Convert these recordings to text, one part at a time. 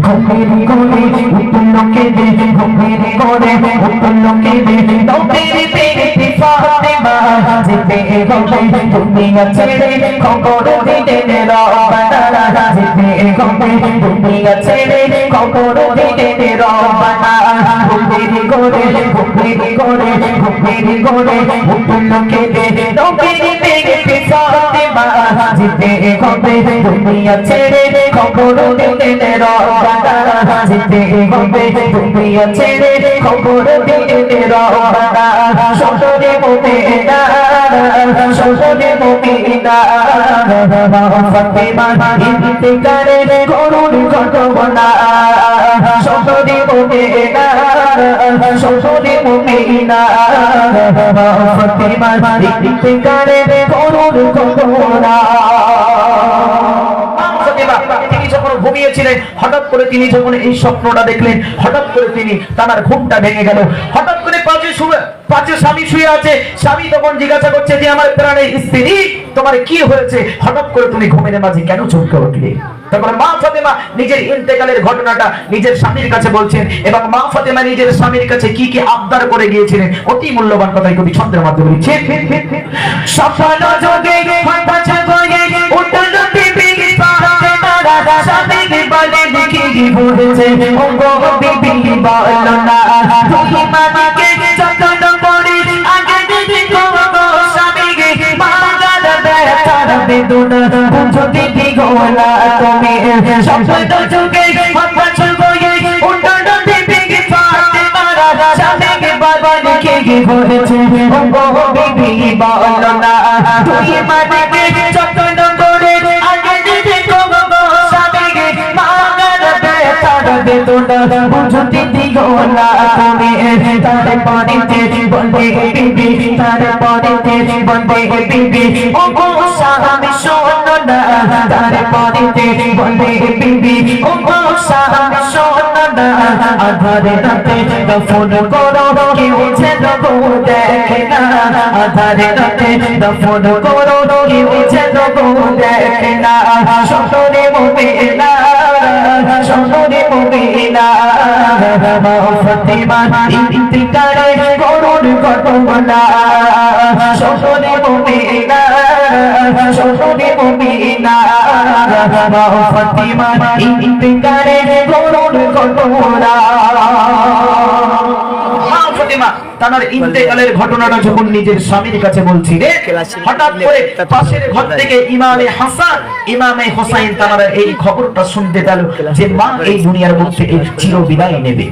ঘুমের ঘরে উঠল কেঁদে, ঘুমের ঘরে উঠল কেঁদে, নবীর পেটে ফাতেমা যেতে হবে দুনিয়া ছেড়ে, খবর দিলেন রব্বানা যেতে হবে দুনিয়া ছেড়ে, খবর দিলেন রব্বানা। ঘুমের ঘরে ঘুমের ঘরে ঘুমের ঘরে উঠল কেঁদে, নবীর পেটে ফাতেমা যেতে হবে দুনিয়া ছেড়ে, খবর দিলেন রব্বানা যেতে হবে দুনিয়া ছেড়ে, খবর দিলেন রব্বানা। শোনে মুমিনা শোনে মুমিনা ফাতেমা ইন্তেকালের করুণ ঘটনা, শোনে মুমিনা শোনে মুমিনা ফাতেমা ইন্তেকালের করুণ ঘটনা। তিনি যখন ঘুমিয়েছিলেন, হঠাৎ করে তিনি যখন এই স্বপ্নটা দেখলেন, হঠাৎ করে তিনি তার ঘুমটা ভেঙে গেল। হঠাৎ করে পাশে স্বামী শুয়ে আছে, স্বামী তখন জিজ্ঞাসা করছে যে আমার প্রাণের স্ত্রী তোমার কি হয়েছে, হঠাৎ করে তুমি ঘুমের মাঝে কেন চমকে উঠলে? তখন মা ফাতেমা নিজের ইন্তেকালের ঘটনাটা নিজের স্বামীর কাছে বলছেন, এবং মা ফাতেমা নিজের স্বামীর কাছে কি কি আবদার করে গিয়েছিলেন, অতি মূল্যবান কথাই কবি ছন্দের মাধ্যমে লিখছেন। সফল যোগে পাছে গয়ে উঠল বিবি ফাতেমা, স্বামীকে বলে দেখি কি বলেছে, ও গো বিবি বলো না তুমি মাকে যতন করে আগে দিদি গো স্বামীকে মাগার ব্যথার বেদনা বুঝো দিদি গো না তুমি। সফল যোগে পাছে গয়ে উঠল বিবি ফাতেমা, স্বামীকে বলে দেখি কি বলেছে, ও গো বিবি বলো না তুমি মাকে যতন করে আগে দিদি গো স্বামীকে মাগার ব্যথার বেদনা বুঝো দিদি গো না তুমি। তারপরে বলবে বিবি, তারপরে বলবে বিবি, ও গো স্বামী শোনো না, তারপরে বলবে বিবি, ও গো স্বামী শোনো না, আধারে রাতে দফন করো কেউ যেন গো দেখে না, আধারে রাতে দফন করো কেউ যেন গো দেখে না। শোনে মুমিনা শোনে মুমিনা ফাতেমা ইন্তেকালের করুণ ঘটনা, শোনে মুমিনা শোনে মুমিনা ফাতেমা ইন্তেকালের করুণ ঘটনা। তার ইন্তেকালের ঘটনাটা যখন নিজের স্বামীর কাছে বলছি, হঠাৎ করে পাশের ঘর থেকে ইমামে হাসান ইমামে হোসাইন তারা এই খবরটা শুনতে পেল যে মা এই দুনিয়ার মধ্যে চির বিদায় নেবে।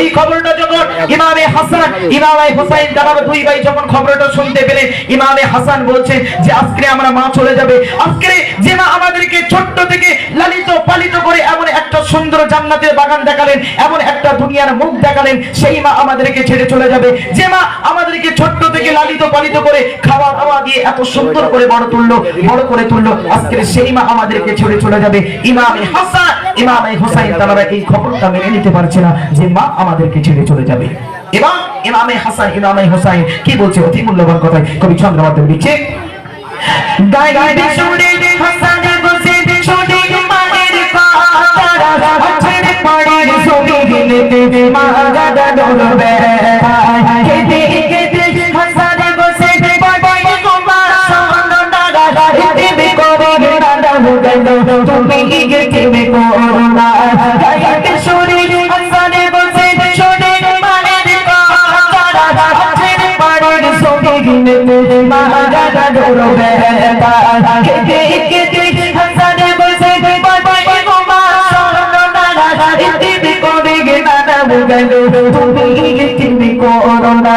এই খবরটা যখন ইমামে হাসান ইমামে হোসাইন তারা দুই ভাই যখন খবরটা শুনতে পেলেন, ইমামে হাসান বলছেন যে আজকে আমরা মা চলে যাবে, আজকে যে মা আমাদেরকে ছোট্ট থেকে লালিত পালিত করে এমন একটা সুন্দর জান্নাতের বাগান দেখালেন, এমন একটা দুনিয়ার মুখ দেখালেন, সেই মা আমাদেরকে ছেড়ে চলে যাবে। যে মা আমাদেরকে ছোট্ট থেকে লালিত পালিত করে খাওয়া দাওয়া দিয়ে এত সুন্দর করে বড় করে তুললো, আজকে সেই মা আমাদেরকে ছেড়ে চলে যাবে। ইমামে হাসান ইমামে হোসাইন তারা এই খবরটা মেনে নিতে পারছে না যে মা আমাদেরকে ছেড়ে চলে যাবে। এবং ইমামে হাসান ইমামে হোসাইন কি বলছে, অতি মূল্যবান কথা কবি ছন্দের মাধ্যমে লিখছে, গায় গায় শুনে হাসান বসে শুনে মায়ের কথা ছেড়ে পড়ে সবি গিলে মা গাদা ডলবে, কেটে কেটে হাসান বসে পড়ে গোমা সোনা দাদা দিবি করে দাদা গেল তুমি গেতে করোনা। গায় গায় শুনে হাসান বসে শুনে মায়ের কথা ছেড়ে পড়ে সবি গিলে মা গাদা ডলবে, কেটে কেটে হাসান বসে পড়ে গোমা সোনা দাদা দিবি করে দাদা গেল তুমি গেতে করোনা।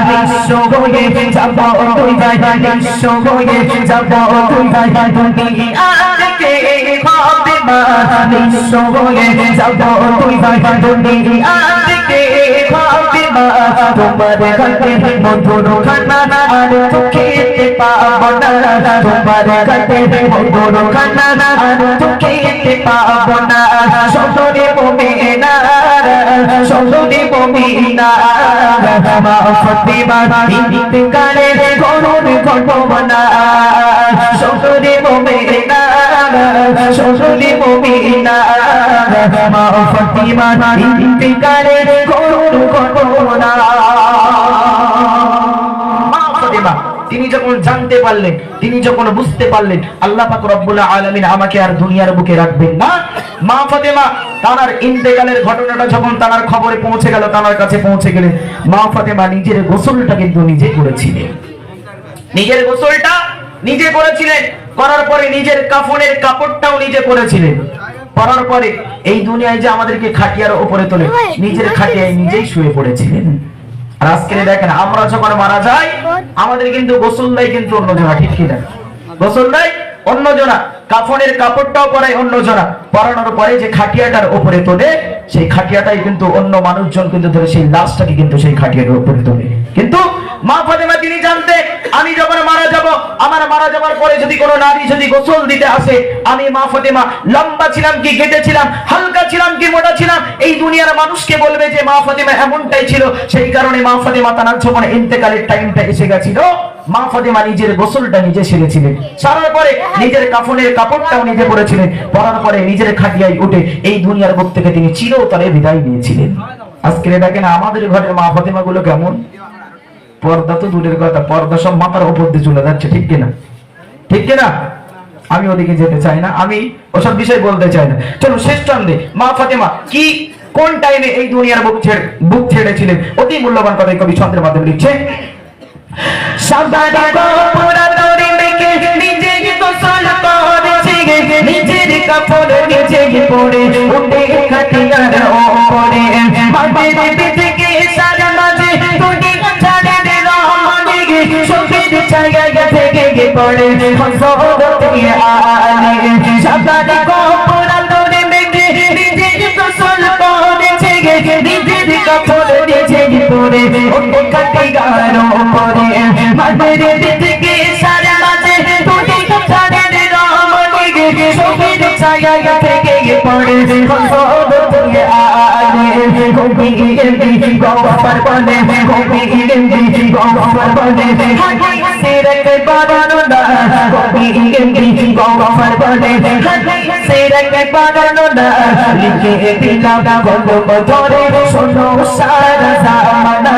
বিশ্ব হয়ে যাব তুই ভাই, বিশ্ব হয়ে যাব তুই ভাই, তুমি আজকে ফাতেমা বিশ্ব হয়ে যাব তুই ভাই, তুমি আজকে ফাতেমা তোমার ঘাটে মধুর খানা আর তো খেতে পাবো না, তোমার ঘাটে মধুর খানা আর তো খেতে পাবো না। শোনে মুমিনা শোনে মুমিনা মা ফাতেমা ইন্তেকালের করুণ ঘটনা, শোনে মুমিনা শোনে মুমিনা মা ফাতিমা ইন্তেকালের করুণ ঘটনা। মা ফাতিমা তিনি যখন জানতে পারলেন, তিনি যখন বুঝতে পারলেন আল্লাহ পাক রব্বুল আলামিন আমাকে আর দুনিয়ার বুকে রাখবেন না, মা ফাতেমা তার ইন্তেকালের ঘটনাটা যখন তার খবরে পৌঁছে গেল, তার কাছে পৌঁছে গেলে মা ফাতেমা নিজের গোসলটা কিন্তু নিজে করেছিলেন। নিজের গোসলটা নিজে করেছিলেন, করার পরে নিজের কাফনের কাপড়টাও নিজে পরেছিলেন। পরার পরে এই দুনিয়ায় যে আমাদেরকে খাটিয়ার উপরে তোলে, নিজের খাটিয়ায় নিজেই শুয়ে পড়েছিলেন। আর আজকে দেখেন আমরা যখন মারা যাই আমাদের কিন্তু গোসল দেয় কিন্তু অন্য জনা, ঠিক কিনা? গোসল দেয় অন্য জনা, কাফনের কাপড়টাও পরায় অন্য জনা, পরানোর পরে যে খাটিয়াটার উপরে তোলে সেই খাটিয়াটাই কিন্তু অন্য মানুষজন কিন্তু ধরে সেই লাশটাকে কিন্তু সেই খাটিয়ার উপরে তোলে। কিন্তু মা ফাতেমা তিনি জানতে আমি যখন মারা যাব, আমার মারা যাওয়ার পরে যদি কোনো নারী যদি গোসল দিতে আসে, আমি মা ফাতেমা লম্বা ছিলাম কি গেটে ছিলাম, হালকা ছিলাম কি মোটা ছিলাম, এই দুনিয়ার মানুষকে বলবে যে মা ফাতেমা এমনটাই ছিল। সেই কারণে মা ফাতেমা তার যখন ইন্তেকালের টাইমটা এসে গেছিল, মা ফাতেমা নিজের গোসলটা নিজে সেরেছিলেন, সারার পরে নিজের কাফনের কাপড়টাও নিজে পরেছিলেন, পরার পরে নিজের খাটিয়ায় উঠে এই দুনিয়ার বুক থেকে তিনি চিরতরে বিদায় নিয়েছিলেন। আজকে দেখেন আমাদের ঘরের মা ফাতেমা গুলো কেমন, পর্দা তো দূরের কথা, পর্দা সব মাথার উপর দিয়ে চলে যাচ্ছে, ঠিক কিনা? ঠিক কিনা? আমি ওদিকে যেতে চাই না, আমি ওসব বিষয় বলতে চাই না। চলো শেষ চন্দে মা ফাতেমা কি কোন টাইমে এই দুনিয়ার বুক ছেড়েছিলেন, অতি মূল্যবান কথা কবি ছন্দের মাধ্যমে লিখছে। সাবারি গোপুরা তোরে মেকে নিজে গোসল করেছে, নিজের কাপড় নিজে পরে উঠে খাটিয়ার ওপরে, মাটির পিঠে সারা মাঝে তোরে ছাড়ে দে রহমানে, শোকের ছায়া থেকে পড়ে হযরতে আলী। সাবারি গোপুরা তোরে মেকে নিজে গোসল করেছে, নিজের কাপড় নিজে পরে উঠে খাটিয়ার ওপরে, মাটির পিঠে সারা মাঝে তোরে ছাড়ে দে রহমানে, শোকের ছায়া থেকে পড়ে হযরতে আলী। গোপী গেন্দি গফর বলে, গোপী গেন্দি গফর বলে, হাদিসের কে বানানো না, গোপী গেন্দি গফর বলে, হাদিসের কে বানানো না, লিখে দিলাম কলম ধরে শোনো সারা জামানা,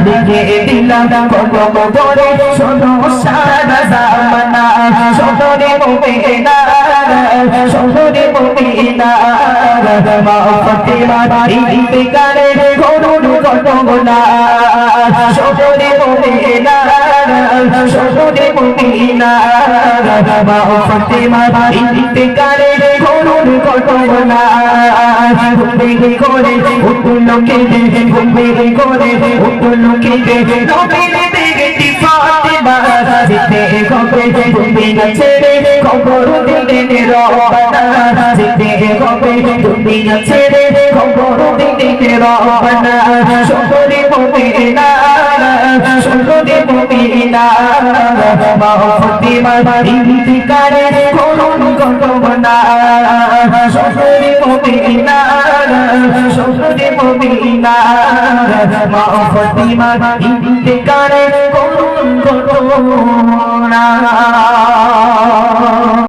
লিখে দিলাম কলম ধরে শোনো সারা জামানা। শোনে মুমিনা, শোনে মুমিনা, মা ফাতেমা ইন্তেকালের করুণ ঘটনা। শোনে মুমিনা, শোনে মুমিনা, মা ফাতেমা ইন্তেকালের করুণ ঘটনা। ঘুমে করে উঠল কেঁদে, ঘুমে করে উঠল কেঁদে, নবীর বেটি ফাতেমা যেতে হবে তুমি না ছেড়ে, খবর দিলেন রব্বানা যেতে হবে তুমি না ছেড়ে, খবর দিলেন রব্বানা। শোনে মুমিনা, শোনে মুমিনা, মা ফাতেমা ইন্তেকালের করুণ ঘটনা। শোনে মুমিনা, শোনে মুমিনা, মা ফাতেমা ইন্তেকালের করুণ ঘটনা।